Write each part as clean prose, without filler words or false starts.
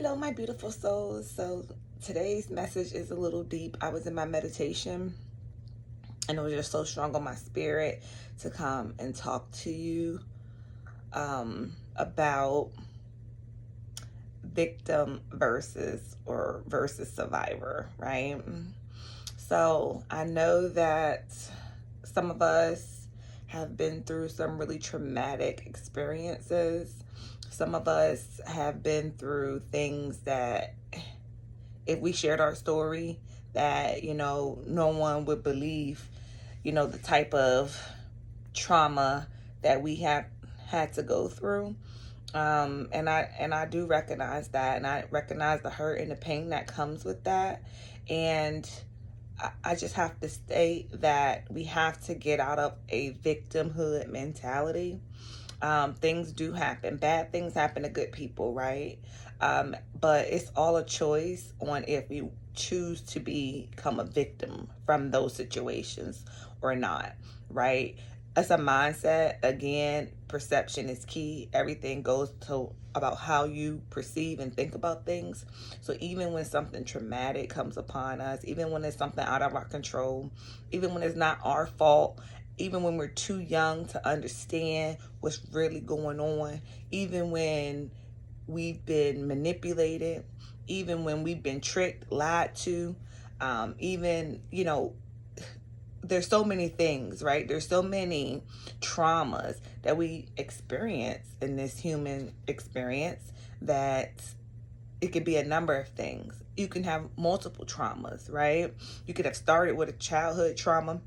Hello, my beautiful souls. So today's message is a little deep. I was in my meditation and it was just so strong on my spirit to come and talk to you about victim versus survivor, right? So I know that some of us have been through some really traumatic experiences. Some of us have been through things that if we shared our story, that, no one would believe, the type of trauma that we have had to go through. And I do recognize that, and I recognize the hurt and the pain that comes with that. And I just have to state that we have to get out of a victimhood mentality. Things do happen. Bad things happen to good people, right? But it's all a choice on if we choose to become a victim from those situations or not, right? It's a mindset. Again, perception is key. Everything goes to about how you perceive and think about things. So even when something traumatic comes upon us, even when it's something out of our control, even when it's not our fault, even when we're too young to understand what's really going on, even when we've been manipulated, even when we've been tricked, lied to, even, there's so many things, right? There's so many traumas that we experience in this human experience that it could be a number of things. You can have multiple traumas, right? You could have started with a childhood trauma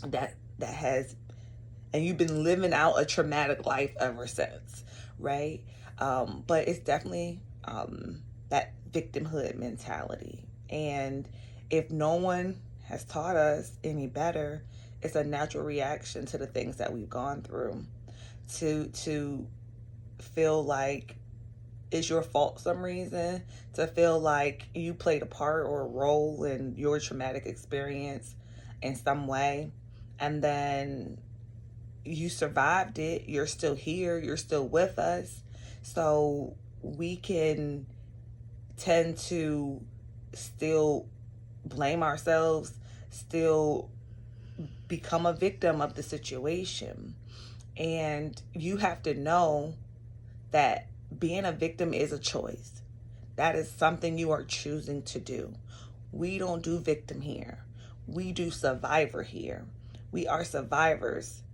that has, and you've been living out a traumatic life ever since, right? But it's definitely that victimhood mentality. And if no one has taught us any better, it's a natural reaction to the things that we've gone through to feel like it's your fault some reason, to feel like you played a part or a role in your traumatic experience in some way, and then you survived it, you're still here, you're still with us. So we can tend to still blame ourselves, still become a victim of the situation. And you have to know that being a victim is a choice. That is something you are choosing to do. We don't do victim here. We do survivor here. We are survivors.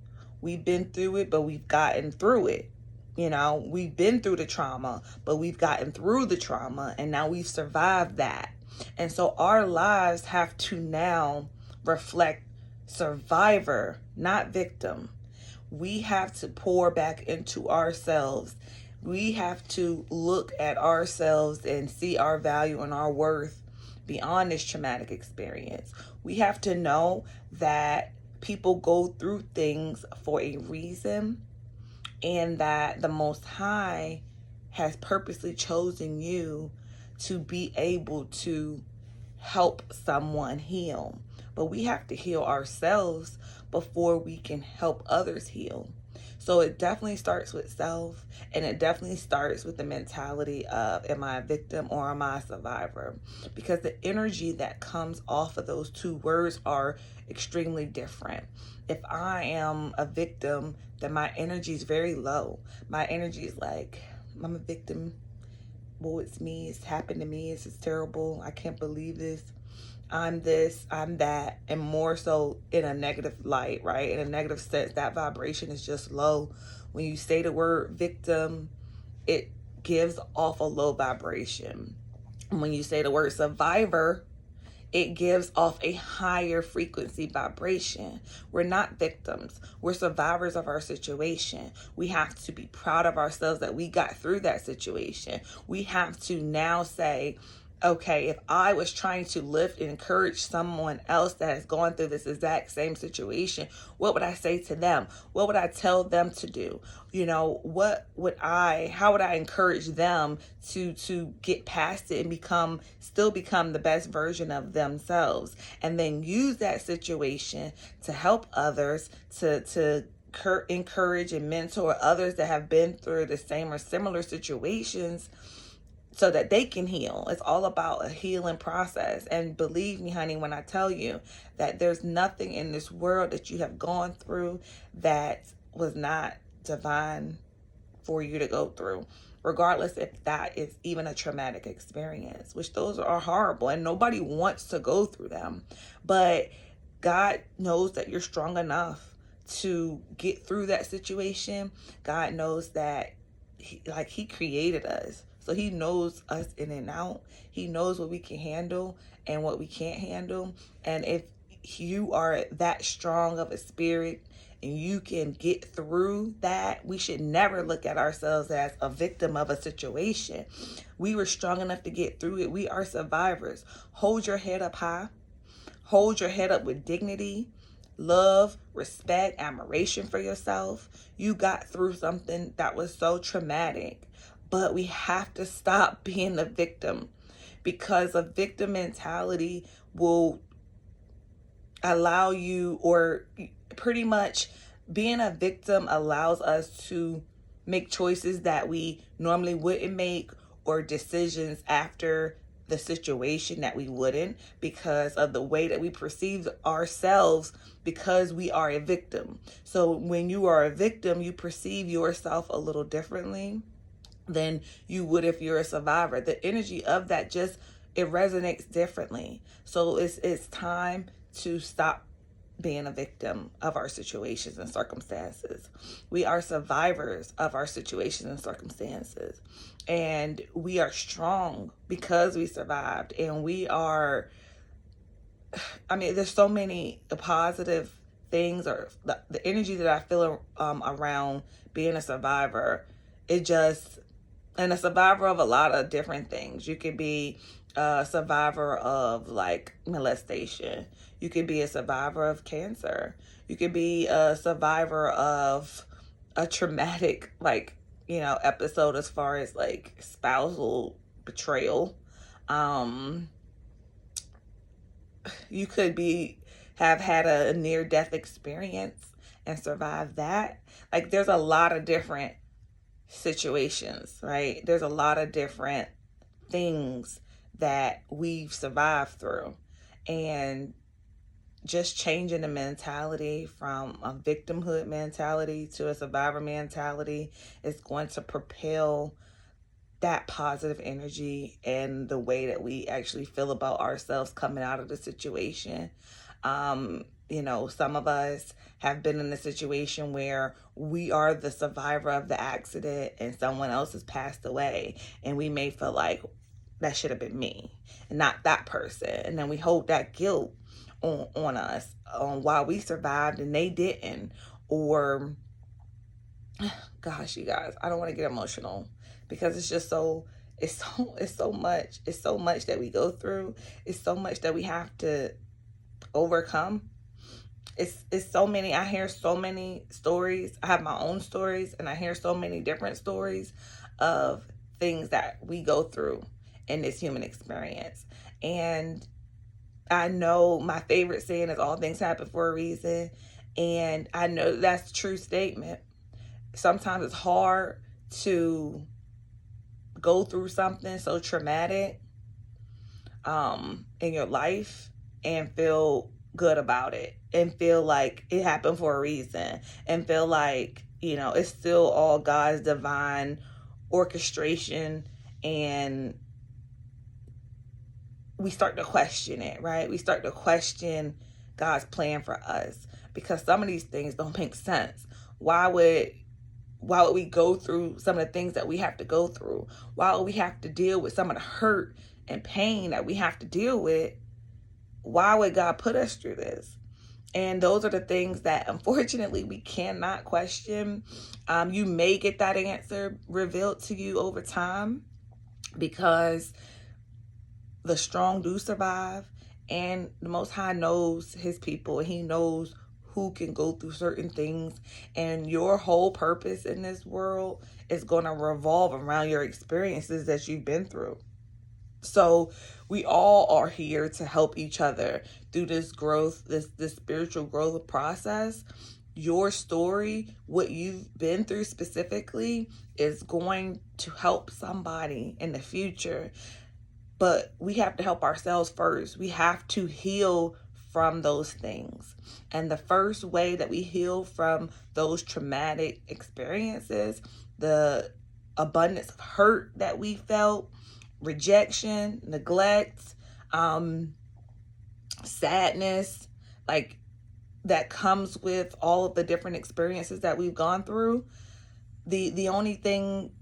We've been through it, but we've gotten through it. We've been through the trauma, but we've gotten through the trauma, and now we've survived that. And so our lives have to now reflect survivor, not victim. We have to pour back into ourselves. We have to look at ourselves and see our value and our worth beyond this traumatic experience. We have to know that people go through things for a reason, and that the Most High has purposely chosen you to be able to help someone heal. But we have to heal ourselves before we can help others heal. So it definitely starts with self, and it definitely starts with the mentality of, am I a victim or am I a survivor? Because the energy that comes off of those two words are extremely different. If I am a victim, then my energy is very low. My energy is like, I'm a victim. Well, it's me. It's happened to me. This is terrible. I can't believe this. I'm this, I'm that, and more so in a negative light, right? In a negative sense, that vibration is just low. When you say the word victim, it gives off a low vibration. And when you say the word survivor, it gives off a higher frequency vibration. We're not victims. We're survivors of our situation. We have to be proud of ourselves that we got through that situation. We have to now say, okay, if I was trying to lift and encourage someone else that has gone through this exact same situation, what would I say to them? What would I tell them to do? How would I encourage them to get past it and still become the best version of themselves, and then use that situation to help others, to encourage and mentor others that have been through the same or similar situations, so that they can heal. It's all about a healing process. And believe me, honey, when I tell you that there's nothing in this world that you have gone through that was not divine for you to go through, regardless if that is even a traumatic experience, which those are horrible and nobody wants to go through them. But God knows that you're strong enough to get through that situation. God knows that he created us. So he knows us in and out. He knows what we can handle and what we can't handle. And if you are that strong of a spirit and you can get through that, we should never look at ourselves as a victim of a situation. We were strong enough to get through it. We are survivors. Hold your head up high. Hold your head up with dignity, love, respect, admiration for yourself. You got through something that was so traumatic, but we have to stop being a victim, because a victim mentality will allow you, or pretty much being a victim allows us to make choices that we normally wouldn't make, or decisions after the situation that we wouldn't, because of the way that we perceive ourselves, because we are a victim. So when you are a victim, you perceive yourself a little differently than you would if you're a survivor. The energy of that just, it resonates differently. So it's time to stop being a victim of our situations and circumstances. We are survivors of our situations and circumstances. And we are strong because we survived. And we are, there's so many positive things, or the energy that I feel around being a survivor. And a survivor of a lot of different things. You could be a survivor of like molestation. You could be a survivor of cancer. You could be a survivor of a traumatic, episode as far as like spousal betrayal. You could have had a near-death experience and survived that. Like, there's a lot of different situations, right? There's a lot of different things that we've survived through. And just changing the mentality from a victimhood mentality to a survivor mentality is going to propel that positive energy and the way that we actually feel about ourselves coming out of the situation. Some of us have been in a situation where we are the survivor of the accident and someone else has passed away, and we may feel like that should have been me and not that person. And then we hold that guilt on us on why we survived and they didn't. Or, gosh, you guys, I don't want to get emotional, because it's just it's so much that we go through. It's so much that we have to overcome. It's so many. I hear so many stories. I have my own stories, and I hear so many different stories of things that we go through in this human experience. And I know my favorite saying is all things happen for a reason. And I know that's a true statement. Sometimes it's hard to go through something so traumatic in your life and feel good about it, and feel like it happened for a reason, and feel like, it's still all God's divine orchestration. And we start to question it, right? We start to question God's plan for us, because some of these things don't make sense. Why would we go through some of the things that we have to go through? Why would we have to deal with some of the hurt and pain that we have to deal with? Why would God put us through this? And those are the things that, unfortunately, we cannot question. You may get that answer revealed to you over time, because the strong do survive, and the Most High knows his people, and he knows who can go through certain things. And your whole purpose in this world is going to revolve around your experiences that you've been through. So we all are here to help each other through this growth, this spiritual growth process. your story, what you've been through specifically, is going to help somebody in the future. But we have to help ourselves first. We have to heal from those things. And the first way that we heal from those traumatic experiences, the abundance of hurt that we felt, rejection, neglect, sadness, like that comes with all of the different experiences that we've gone through, the only thing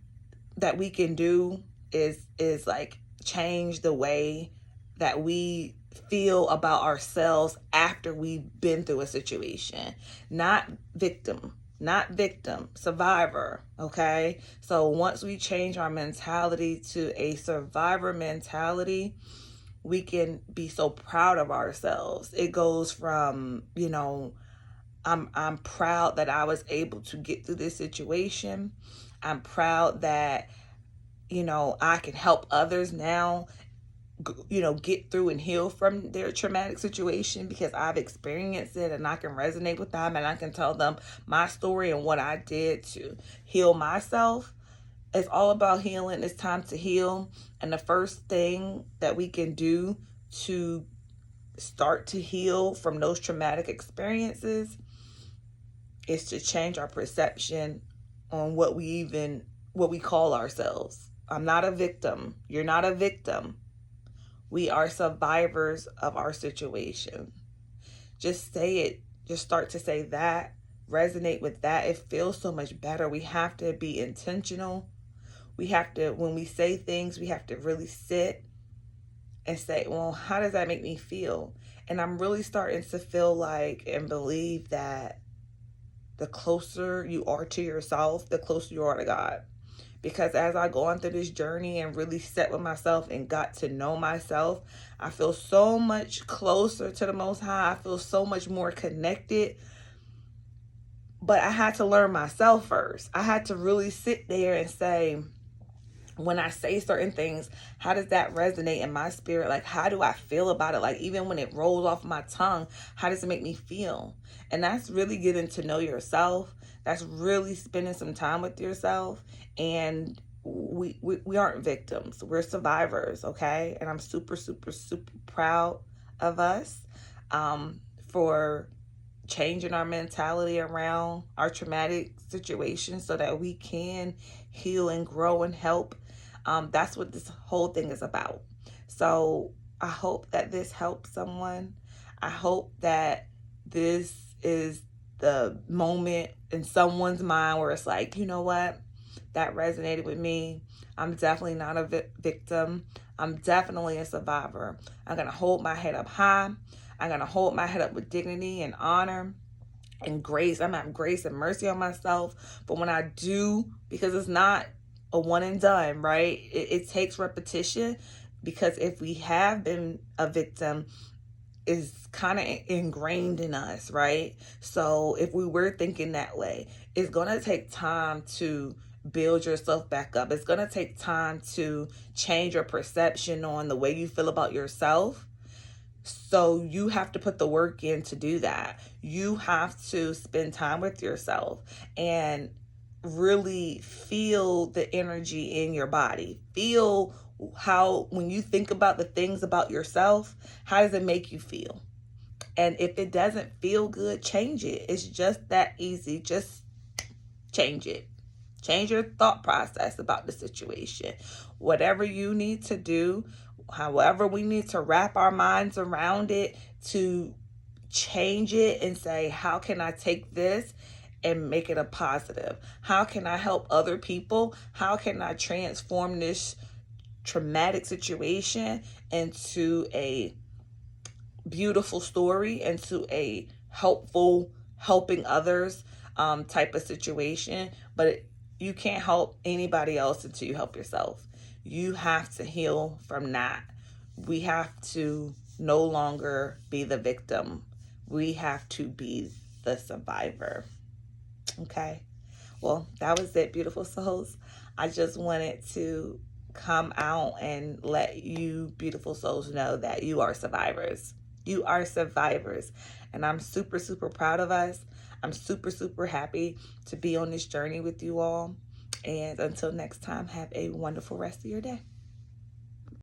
that we can do is like change the way that we feel about ourselves after we've been through a situation. Not victim, survivor. Okay, so once we change our mentality to a survivor mentality, we can be so proud of ourselves. It goes from, I'm proud that I was able to get through this situation. I'm proud that, I can help others now, get through and heal from their traumatic situation because I've experienced it, and I can resonate with them, and I can tell them my story and what I did to heal myself. It's all about healing. It's time to heal. And the first thing that we can do to start to heal from those traumatic experiences is to change our perception on what we call ourselves. I'm not a victim. You're not a victim. We are survivors of our situation. Just say it. Just start to say that. Resonate with that. It feels so much better. We have to be intentional. We have to, when we say things, we have to really sit and say, well, how does that make me feel? And I'm really starting to feel like and believe that the closer you are to yourself, the closer you are to God. Because as I go on through this journey and really sat with myself and got to know myself, I feel so much closer to the Most High. I feel so much more connected. But I had to learn myself first. I had to really sit there and say, when I say certain things, how does that resonate in my spirit? Like, how do I feel about it? Like, even when it rolls off my tongue, how does it make me feel? And that's really getting to know yourself. That's really spending some time with yourself. And we aren't victims. We're survivors, okay? And I'm super, super, super proud of us for changing our mentality around our traumatic situations so that we can heal and grow and help. That's what this whole thing is about. So I hope that this helps someone. I hope that this is the moment in someone's mind where it's like, you know what? That resonated with me. I'm definitely not a victim. I'm definitely a survivor. I'm going to hold my head up high. I'm going to hold my head up with dignity and honor and grace. I'm going to have grace and mercy on myself. But when I do, because it's not a one and done, right? It takes repetition, because if we have been a victim, is kind of ingrained in us, right? So if we were thinking that way, it's going to take time to build yourself back up. It's going to take time to change your perception on the way you feel about yourself. So you have to put the work in to do that. You have to spend time with yourself and really feel the energy in your body. Feel how, when you think about the things about yourself, how does it make you feel? And if it doesn't feel good, change it. It's just that easy. Just change it. Change your thought process about the situation. Whatever you need to do, however we need to wrap our minds around it to change it and say, how can I take this and make it a positive? How can I help other people? How can I transform this traumatic situation into a beautiful story, into a helpful, helping others type of situation? But you can't help anybody else until you help yourself. You have to heal from that. We have to no longer be the victim. We have to be the survivor. Okay? Well, that was it, beautiful souls. I just wanted to come out and let you beautiful souls know that you are survivors. You are survivors. And I'm super, super proud of us. I'm super, super happy to be on this journey with you all. And until next time, have a wonderful rest of your day.